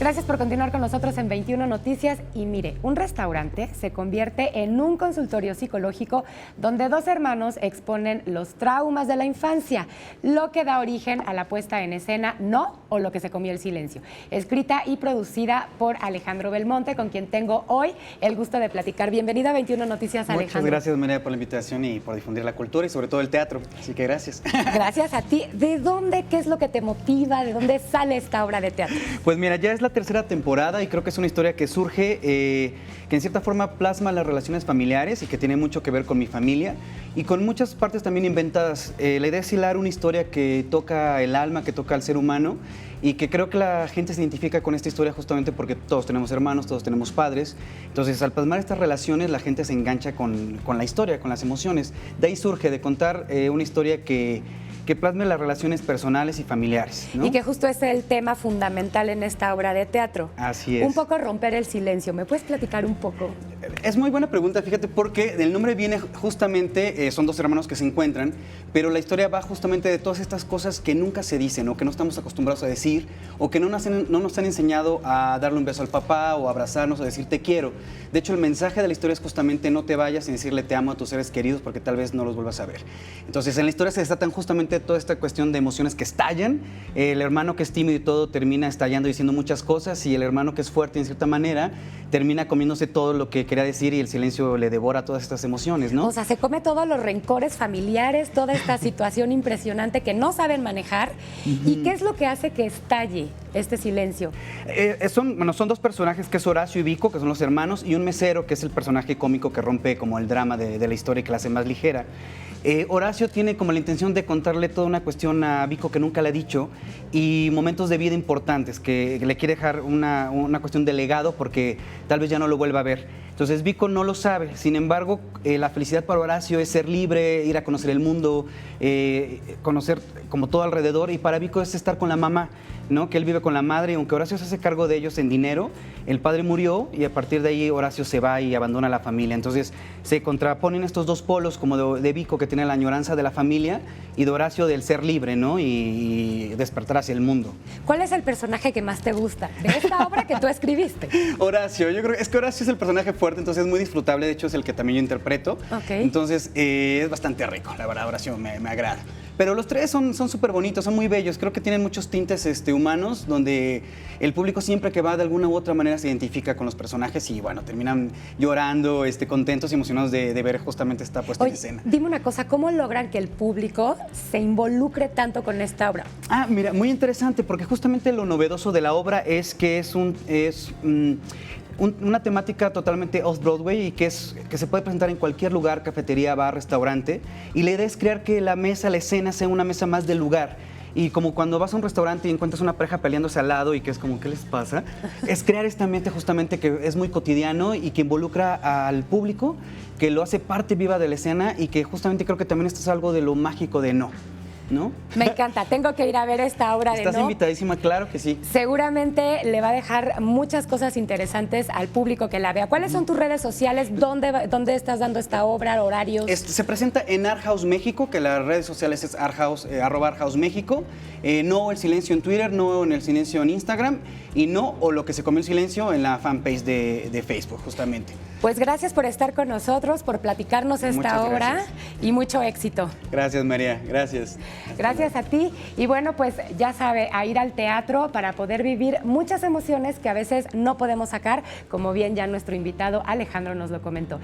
Gracias por continuar con nosotros en 21 Noticias. Y mire, un restaurante se convierte en un consultorio psicológico donde dos hermanos exponen los traumas de la infancia, lo que da origen a la puesta en escena No o lo que se comió el silencio, escrita y producida por Alejandro Belmonte, con quien tengo hoy el gusto de platicar. Bienvenida a 21 Noticias, Alejandro. Muchas gracias, María, por la invitación y por difundir la cultura y sobre todo el teatro. Así que gracias. Gracias a ti. ¿De dónde, qué es lo que te motiva? ¿De dónde sale esta obra de teatro? Pues mira, ya es la tercera temporada y creo que es una historia que surge, que en cierta forma plasma las relaciones familiares y que tiene mucho que ver con mi familia y con muchas partes también inventadas. La idea es hilar una historia que toca el alma, que toca al ser humano y que creo que la gente se identifica con esta historia justamente porque todos tenemos hermanos, todos tenemos padres. Entonces, al plasmar estas relaciones, la gente se engancha con la historia, con las emociones. De ahí surge, de contar una historia que plasme las relaciones personales y familiares, ¿no? Y que justo es el tema fundamental en esta obra de teatro. Así es. Un poco romper el silencio. ¿Me puedes platicar un poco? Es muy buena pregunta, fíjate, porque del nombre viene justamente, son dos hermanos que se encuentran, pero la historia va justamente de todas estas cosas que nunca se dicen o que no estamos acostumbrados a decir o que no nos han enseñado a darle un beso al papá o abrazarnos o decir te quiero. De hecho, el mensaje de la historia es justamente no te vayas sin decirle te amo a tus seres queridos porque tal vez no los vuelvas a ver. Entonces, en la historia se desatan justamente toda esta cuestión de emociones que estallan. El hermano que es tímido y todo termina estallando diciendo muchas cosas y el hermano que es fuerte en cierta manera termina comiéndose todo lo que quería decir y el silencio le devora todas estas emociones, ¿no? O sea, se come todos los rencores familiares, toda esta situación impresionante que no saben manejar. ¿Y qué es lo que hace que estalle este silencio? Son dos personajes, que es Horacio y Vico, que son los hermanos, y un mesero, que es el personaje cómico que rompe como el drama de la historia y que la hace más ligera. Horacio tiene como la intención de contarle toda una cuestión a Vico que nunca le ha dicho y momentos de vida importantes que le quiere dejar una cuestión de legado porque tal vez ya no lo vuelva a ver. Entonces Vico no lo sabe, sin embargo la felicidad para Horacio es ser libre, ir a conocer el mundo, conocer como todo alrededor, y para Vico es estar con la mamá, ¿no? Que él vive con la madre y aunque Horacio se hace cargo de ellos en dinero, el padre murió y a partir de ahí Horacio se va y abandona la familia. Entonces se contraponen estos dos polos, como de Vico, que tiene la añoranza de la familia, y de Horacio del ser libre, ¿no? Y despertar hacia el mundo. ¿Cuál es el personaje que más te gusta de esta obra que tú escribiste? Horacio, yo creo que Horacio es el personaje fuerte, entonces es muy disfrutable, de hecho es el que también yo interpreto. Okay. Entonces es bastante rico, la verdad, Horacio me agrada. Pero los tres son súper bonitos, son muy bellos, creo que tienen muchos tintes humanos, donde el público siempre que va de alguna u otra manera se identifica con los personajes y bueno, terminan llorando, contentos y emocionados de ver justamente esta puesta en escena. Dime una cosa, ¿cómo logran que el público se involucre tanto con esta obra? Ah, mira, muy interesante, porque justamente lo novedoso de la obra es que es una temática totalmente off-Broadway y que se puede presentar en cualquier lugar, cafetería, bar, restaurante, y la idea es crear que la mesa, la escena sea una mesa más del lugar. Y como cuando vas a un restaurante y encuentras una pareja peleándose al lado y que es como, ¿qué les pasa? Es crear este ambiente justamente que es muy cotidiano y que involucra al público, que lo hace parte viva de la escena y que justamente creo que también esto es algo de lo mágico de No. ¿No? Me encanta, tengo que ir a ver esta obra de No. Estás invitadísima, claro que sí. Seguramente le va a dejar muchas cosas interesantes al público que la vea. ¿Cuáles son tus redes sociales? ¿Dónde estás dando esta obra? ¿Horarios? Se presenta en Art House México, que las redes sociales es @Art House México. No el silencio en Twitter, no en el silencio en Instagram y No o lo que se comió el silencio en la fanpage de Facebook, justamente. Pues gracias por estar con nosotros, por platicarnos esta obra y mucho éxito. Gracias, María, gracias. Gracias a ti. Y bueno, pues ya sabe, a ir al teatro para poder vivir muchas emociones que a veces no podemos sacar, como bien ya nuestro invitado Alejandro nos lo comentó.